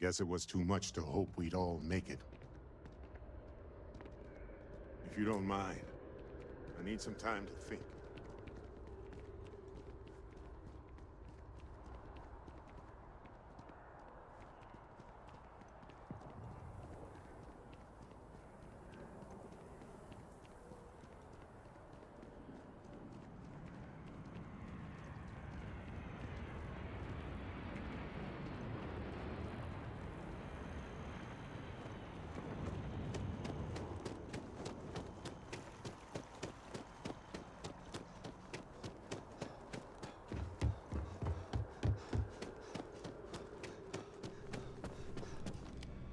Guess it was too much to hope we'd all make it. If you don't mind, I need some time to think.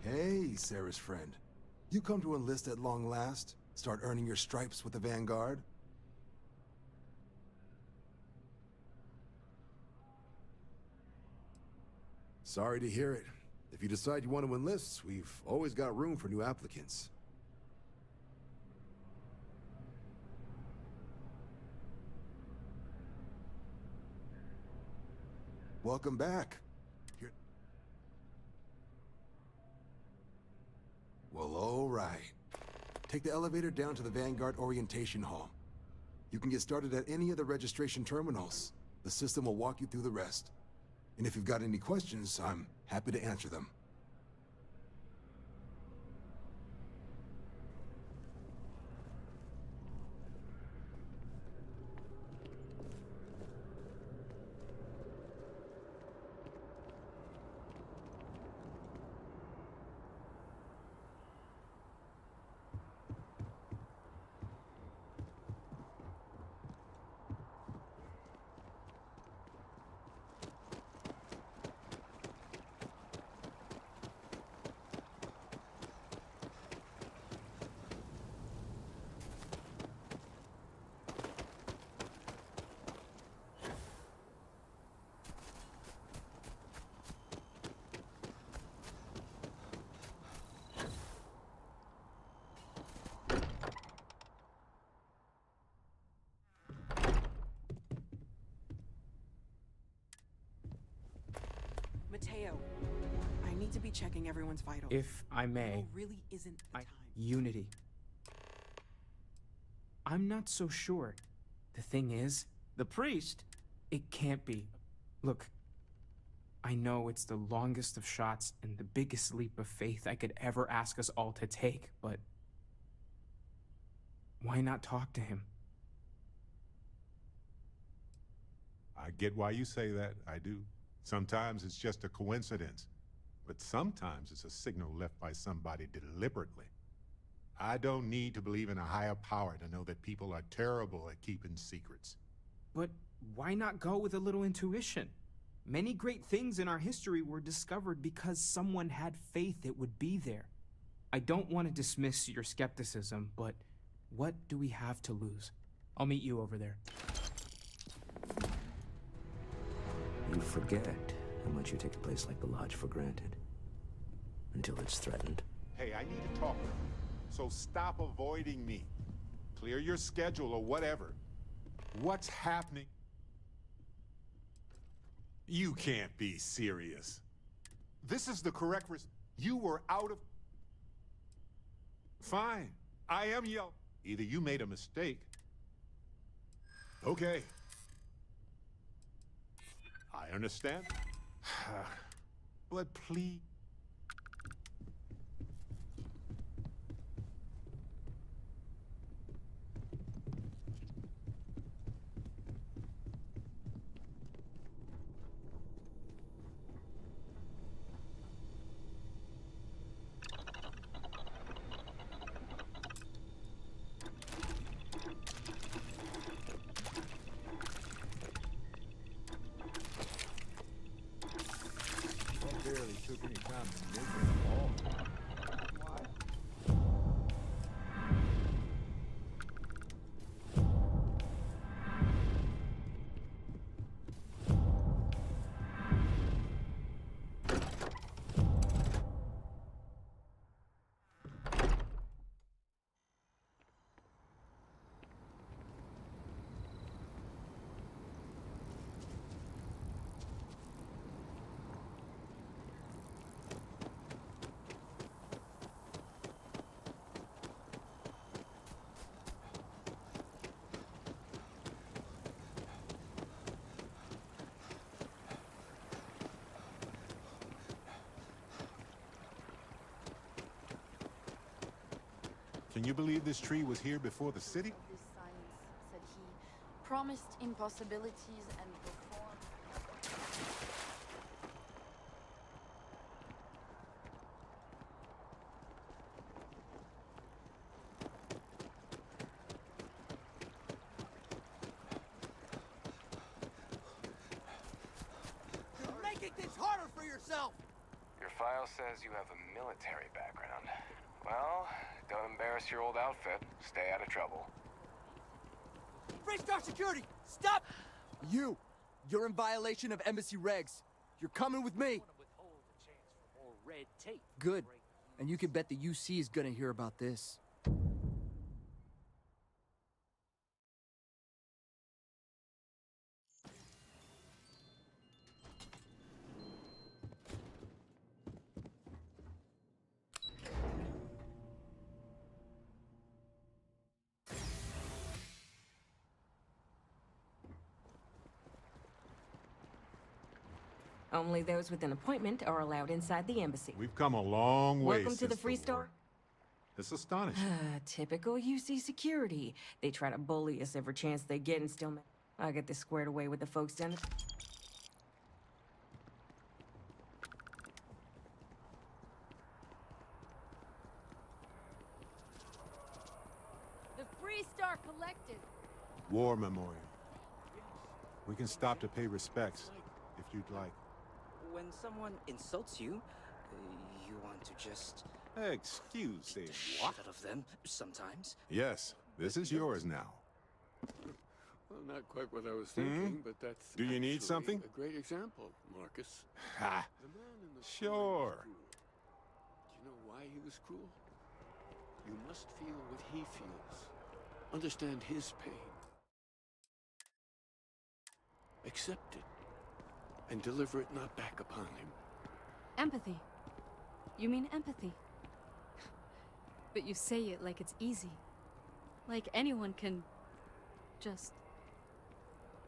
Hey, Sarah's friend. You come to enlist at long last? Start earning your stripes with the Vanguard? Sorry to hear it. If you decide you want to enlist, we've always got room for new applicants. Welcome back. Well, all right. Take the elevator down to the Vanguard Orientation Hall. You can get started at any of the registration terminals. The system will walk you through the rest. And if you've got any questions, I'm happy to answer them. Mateo, I need to be checking everyone's vitals. If I may. Now really isn't the time. Unity. I'm not so sure. The thing is, The priest? it can't be. Look, I know it's the longest of shots and the biggest leap of faith I could ever ask us all to take, but why not talk to him? I get why you say that, I do. Sometimes it's just a coincidence, but sometimes it's a signal left by somebody deliberately. I don't need to believe in a higher power to know that people are terrible at keeping secrets. But why not go with a little intuition? Many great things in our history were discovered because someone had faith it would be there. I don't want to dismiss your skepticism, but what do we have to lose? I'll meet you over there. You forget how much you take a place like the Lodge for granted. Until it's threatened. Hey, I need to talk to you, so stop avoiding me. Clear your schedule or whatever. What's happening? You can't be serious. This is the correct You were out of... Fine, I am yelling. Either you made a mistake. Okay. I understand. But please... barely took any you believe this tree was here before the city? This science, said he, promised impossibilities and reform. You're making things harder for yourself! Your file says you have a military background. Well, don't embarrass your old outfit. Stay out of trouble. Freestar Security! Stop! You're in violation of embassy regs. You're coming with me. Good. And you can bet the UC is gonna hear about this. Only those with an appointment are allowed inside the embassy. We've come a long way Welcome to the since Freestar. war. It's astonishing. Typical UC security. They try to bully us every chance they get and still I get this squared away with the folks down the... The Freestar Collective. War memorial. We can stop to pay respects, if you'd like. When someone insults you, you want to just Excuse me, shit what? out of them sometimes. Yes, this is yours now. Well, not quite what I was thinking, but that's Do you need actually something? a great example, Marcus. Ha! The man in the Sure. story was cruel. Do you know why he was cruel? You must feel what he feels. Understand his pain. Accept it. And deliver it not back upon him. Empathy. You mean empathy. But you say it like it's easy. Like anyone can just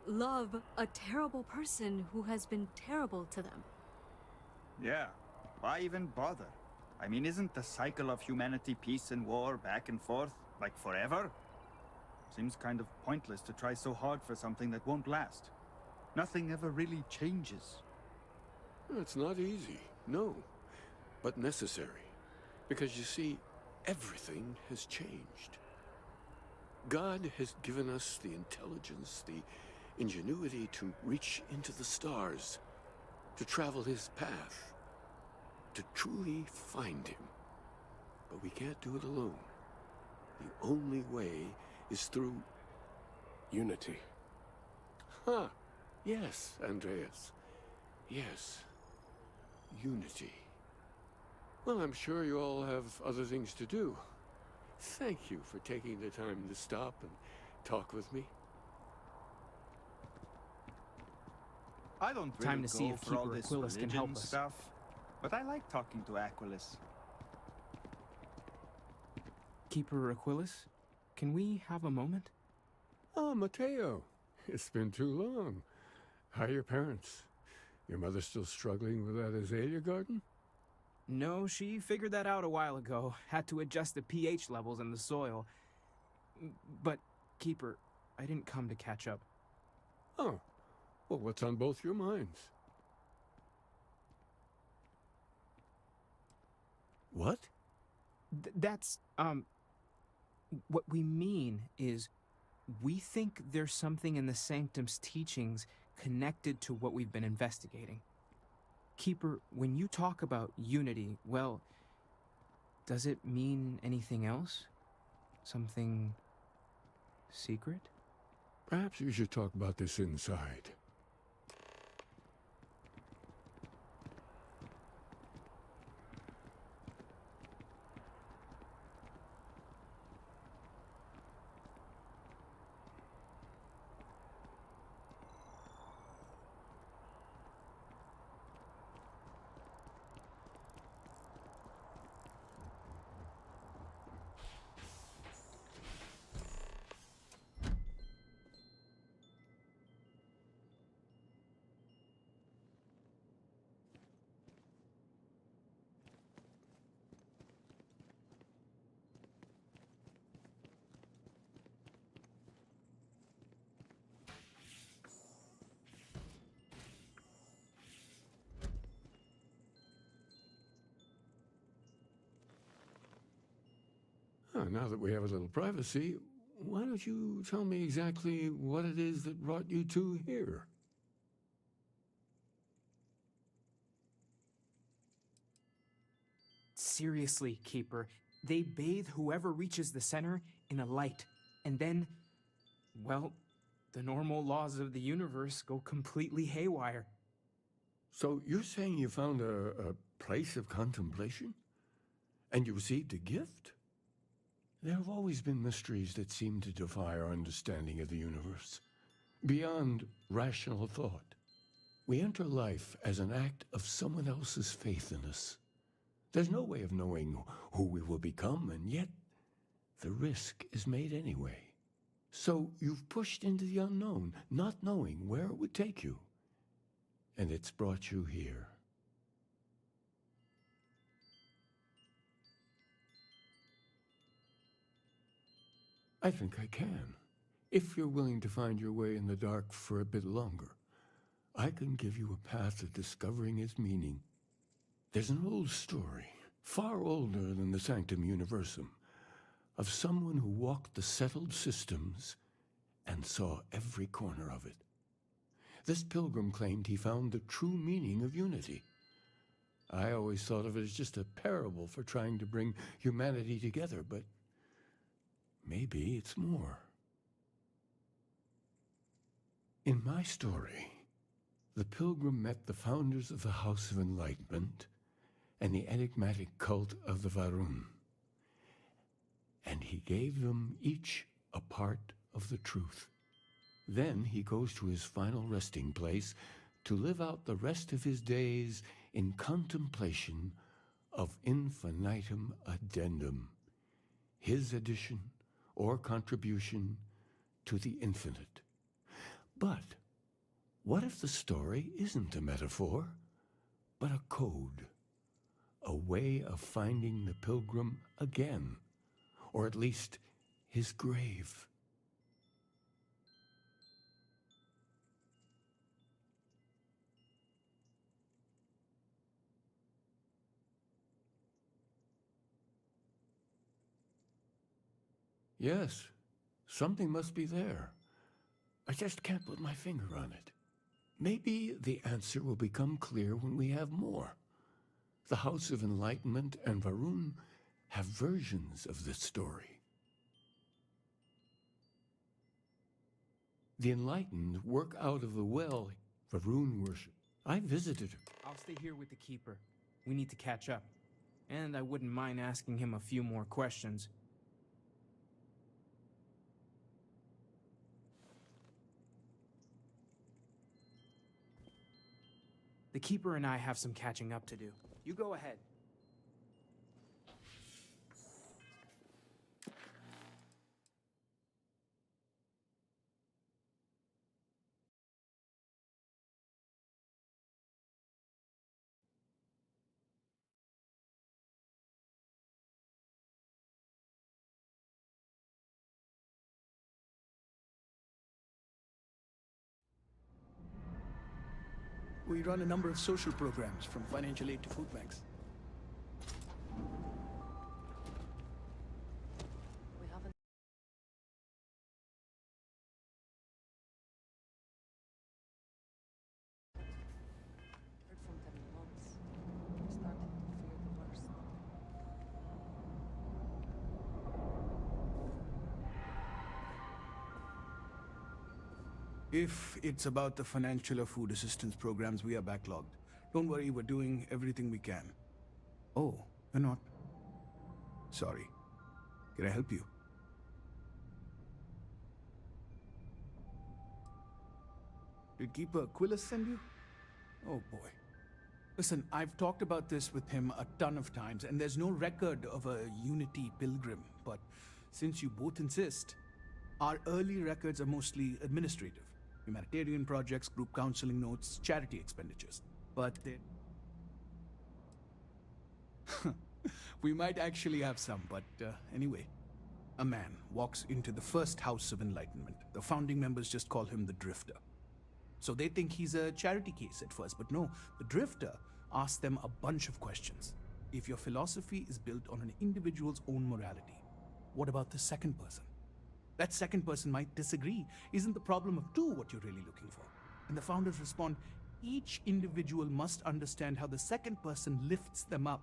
love a terrible person who has been terrible to them. Yeah, why even bother? I mean, isn't the cycle of humanity peace and war back and forth, like forever? Seems kind of pointless to try so hard for something that won't last. Nothing ever really changes. It's not easy, no, but necessary. Because you see, everything has changed. God has given us the intelligence, the ingenuity to reach into the stars, to travel his path, to truly find him. But we can't do it alone. The only way is through unity. Huh. Yes, Andreas. Yes. Unity. Well, I'm sure you all have other things to do. Thank you for taking the time to stop and talk with me. I don't really Time to see go if for all Keeper this Aquilus can help religion us. stuff, but I like talking to Aquilus. Keeper Aquilus, can we have a moment? Oh, Mateo. It's been too long. How are your parents? Your mother still struggling with that azalea garden? No, she figured that out a while ago. Had to adjust the pH levels in the soil. But, Keeper, I didn't come to catch up. Oh. Well, what's on both your minds? What? That's, what we mean is, we think there's something in the Sanctum's teachings connected to what we've been investigating. Keeper, when you talk about unity, well, does it mean anything else? Something secret? Perhaps you should talk about this inside. Now that we have a little privacy, why don't you tell me exactly what it is that brought you two here? Seriously, Keeper, they bathe whoever reaches the center in a light, and then, well, the normal laws of the universe go completely haywire. So you're saying you found a place of contemplation? And you received a gift? There have always been mysteries that seem to defy our understanding of the universe, beyond rational thought. We enter life as an act of someone else's faith in us. There's no way of knowing who we will become, and yet the risk is made anyway. So you've pushed into the unknown, not knowing where it would take you. And it's brought you here. I think I can. If you're willing to find your way in the dark for a bit longer, I can give you a path of discovering its meaning. There's an old story, far older than the Sanctum Universum, of someone who walked the settled systems and saw every corner of it. This pilgrim claimed he found the true meaning of unity. I always thought of it as just a parable for trying to bring humanity together, but maybe it's more. In my story, the pilgrim met the founders of the House of Enlightenment and the enigmatic cult of the Varun, and he gave them each a part of the truth. Then he goes to his final resting place to live out the rest of his days in contemplation of infinitum addendum, his addition or contribution to the infinite. But what if the story isn't a metaphor, but a code, a way of finding the pilgrim again, or at least his grave? Yes, something must be there. I just can't put my finger on it. Maybe the answer will become clear when we have more. The House of Enlightenment and Varun have versions of this story. The enlightened work out of the well Varun worship. I visited her. I'll stay here with the Keeper. We need to catch up. And I wouldn't mind asking him a few more questions. The Keeper and I have some catching up to do. You go ahead. We run a number of social programs, from financial aid to food banks. We haven't heard from them in months. We're starting to fear the worst. If it's about the financial or food assistance programs, we are backlogged. Don't worry, we're doing everything we can. Oh, you're not? Sorry. Can I help you? Did Keeper Aquilus send you? Oh boy. Listen, I've talked about this with him a ton of times, and there's no record of a Unity pilgrim, but since you both insist, our early records are mostly administrative. Humanitarian projects, group counseling notes, charity expenditures. But they... we might actually have some, but anyway. A man walks into the first House of Enlightenment. The founding members just call him the Drifter. So they think he's a charity case at first, but no. The Drifter asks them a bunch of questions. If your philosophy is built on an individual's own morality, What about the second person? That second person might disagree. Isn't the problem of two what you're really looking for? And the founders respond, each individual must understand how the second person lifts them up.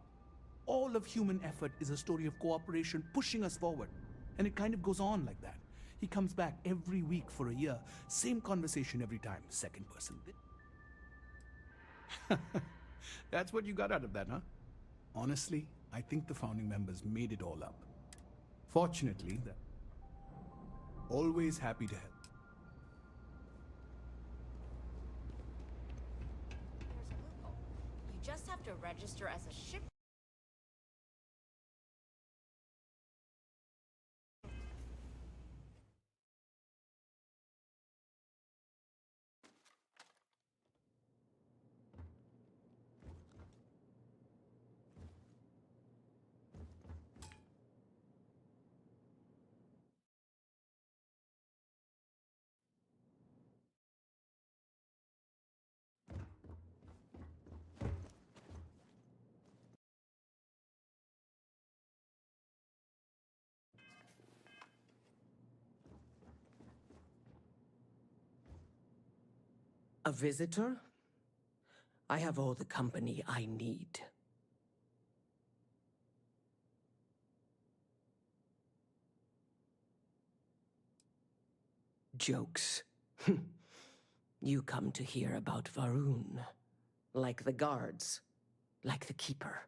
All of human effort is a story of cooperation pushing us forward. And it kind of goes on like that. He comes back every week for a year. Same conversation every time. Second person. That's what you got out of that, huh? Honestly, I think the founding members made it all up. Fortunately, they're always happy to help. There's a loophole. You just have to register as a ship. A visitor? I have all the company I need. Jokes. You come to hear about Varun. Like the guards. Like the Keeper.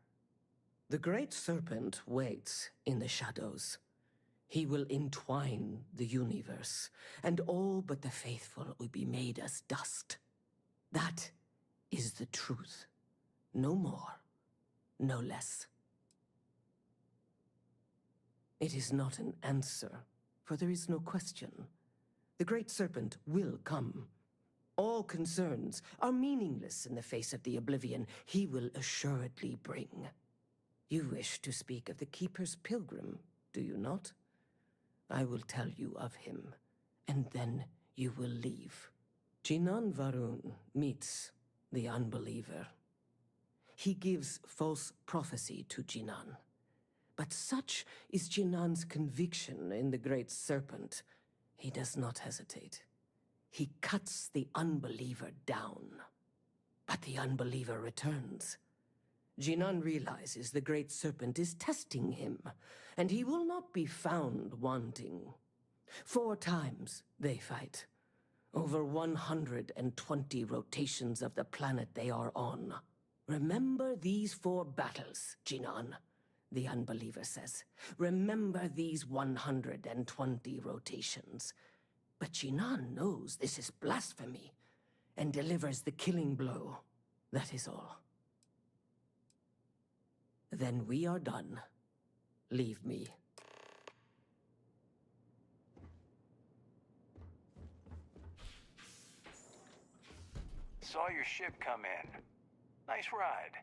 The Great Serpent waits in the shadows. He will entwine the universe, and all but the faithful will be made as dust. That is the truth. No more, no less. It is not an answer, for there is no question. The Great Serpent will come. All concerns are meaningless in the face of the oblivion he will assuredly bring. You wish to speak of the Keeper's pilgrim, do you not? I will tell you of him, and then you will leave. Jinan Varun meets the unbeliever. He gives false prophecy to Jinan. But such is Jinan's conviction in the Great Serpent, he does not hesitate. He cuts the unbeliever down. But the unbeliever returns. Jinan realizes the Great Serpent is testing him, and he will not be found wanting. 4 times they fight. Over 120 rotations of the planet they are on. Remember these 4 battles, Jinan, the unbeliever says. Remember these 120 rotations. But Jinan knows this is blasphemy, and delivers the killing blow. That is all. Then we are done. Leave me. Saw your ship come in. Nice ride.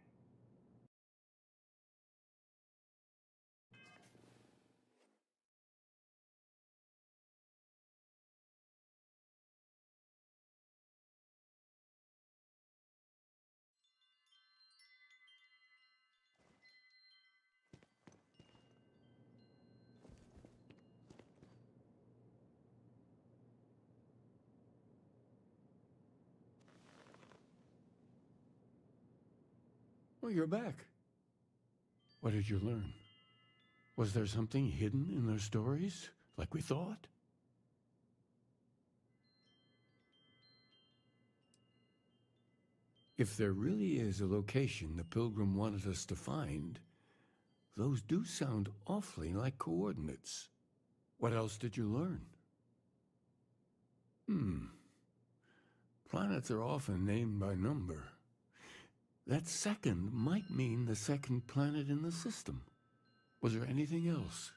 Well, you're back. What did you learn? Was there something hidden in their stories, like we thought? If there really is a location the Pilgrim wanted us to find, those do sound awfully like coordinates. What else did you learn? Planets are often named by number. That second might mean the second planet in the system. Was there anything else?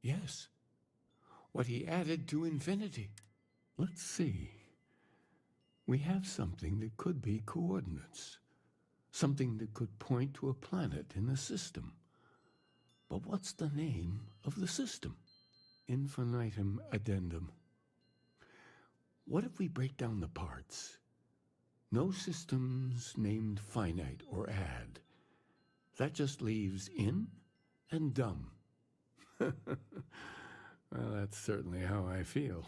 Yes. What he added to infinity. Let's see. We have something that could be coordinates. Something that could point to a planet in the system. But what's the name of the system? Infinitum addendum. What if we break down the parts? No systems named finite or add. That just leaves in and dumb. Well, that's certainly how I feel.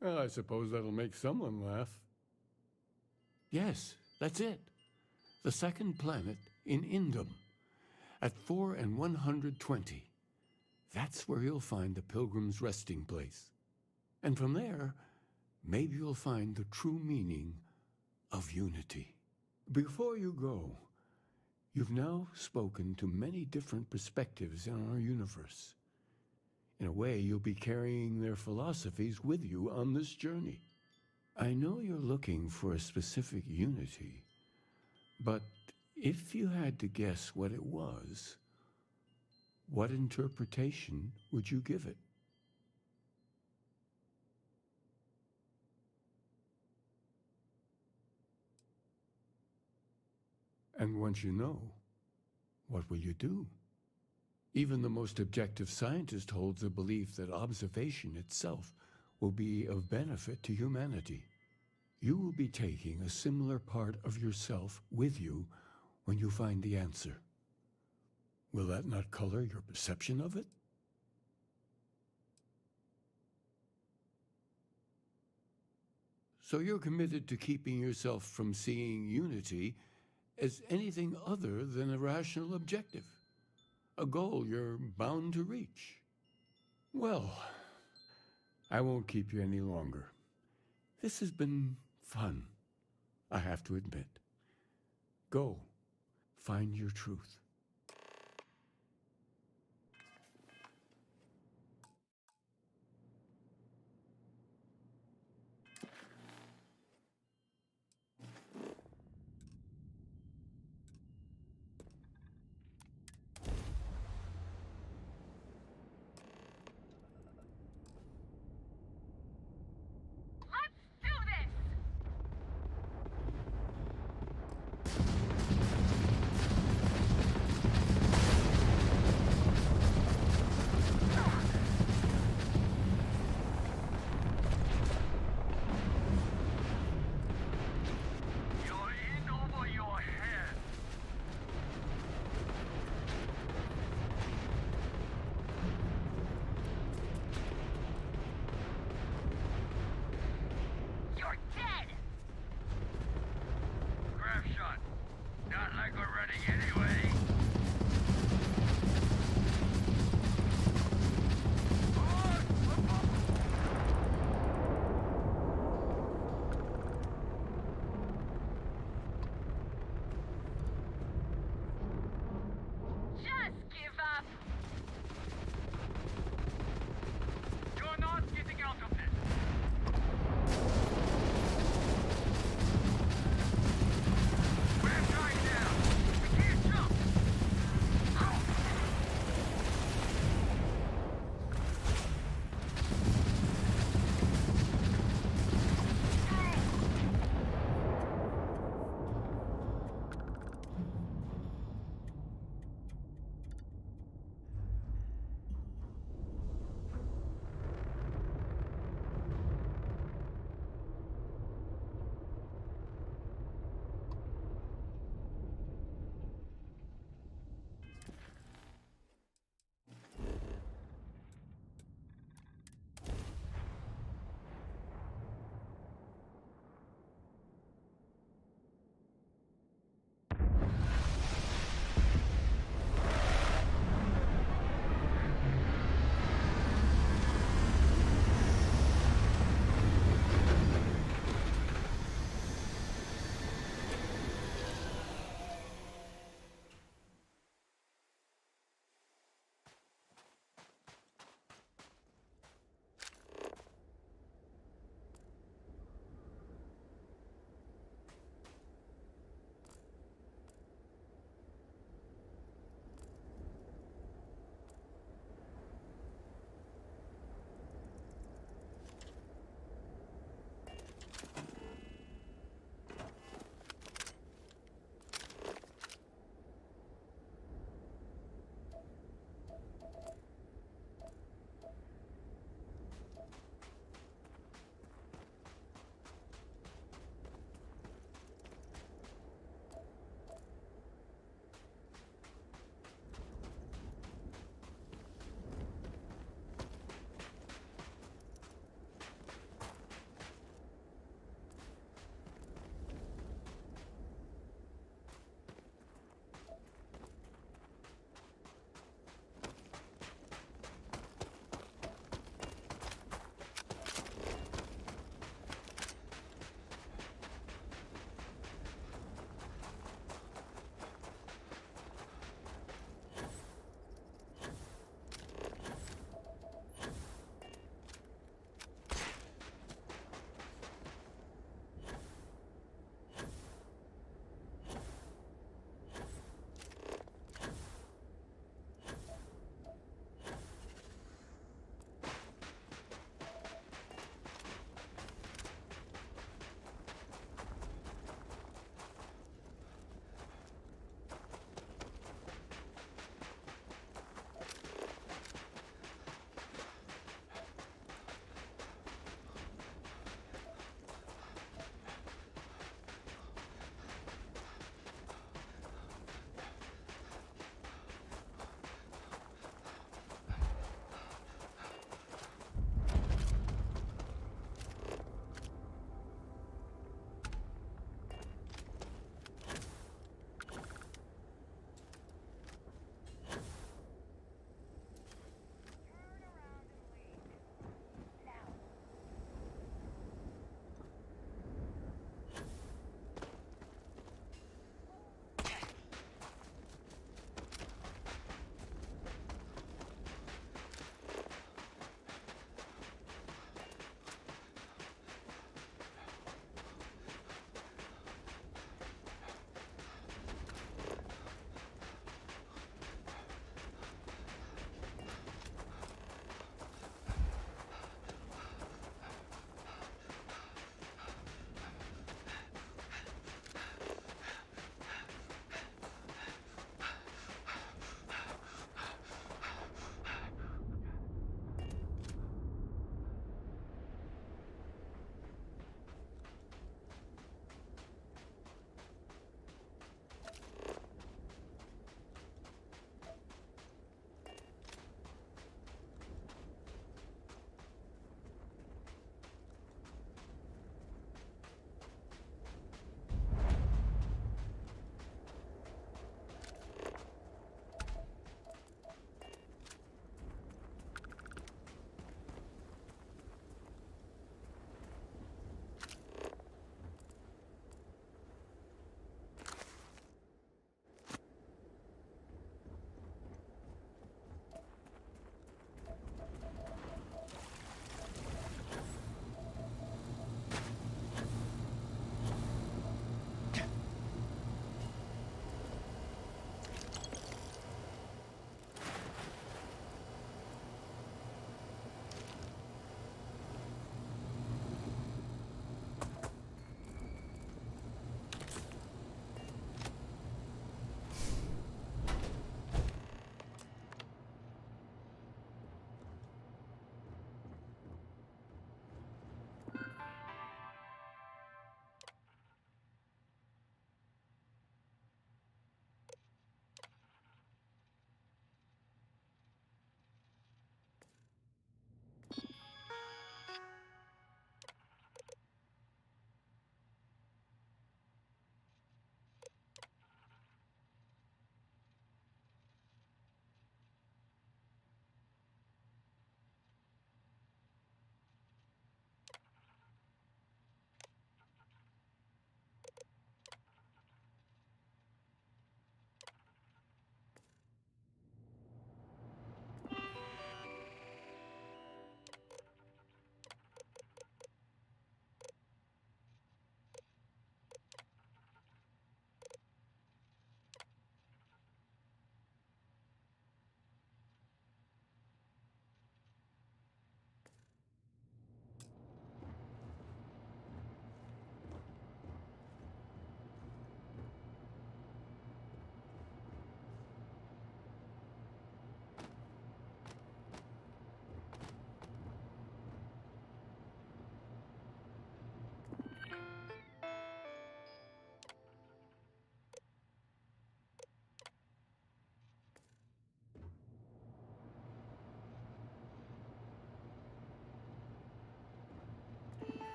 Well, I suppose that'll make someone laugh. Yes, that's it. The second planet in Indum, at 4 and 120. That's where you'll find the Pilgrim's resting place. And from there, maybe you'll find the true meaning of unity. Before you go, you've now spoken to many different perspectives in our universe. In a way, you'll be carrying their philosophies with you on this journey. I know you're looking for a specific unity, but if you had to guess what it was, what interpretation would you give it? And once you know, what will you do? Even the most objective scientist holds the belief that observation itself will be of benefit to humanity. You will be taking a similar part of yourself with you when you find the answer. Will that not color your perception of it? So you're committed to keeping yourself from seeing unity as anything other than a rational objective, a goal you're bound to reach. Well, I won't keep you any longer. This has been fun, I have to admit. Go, find your truth.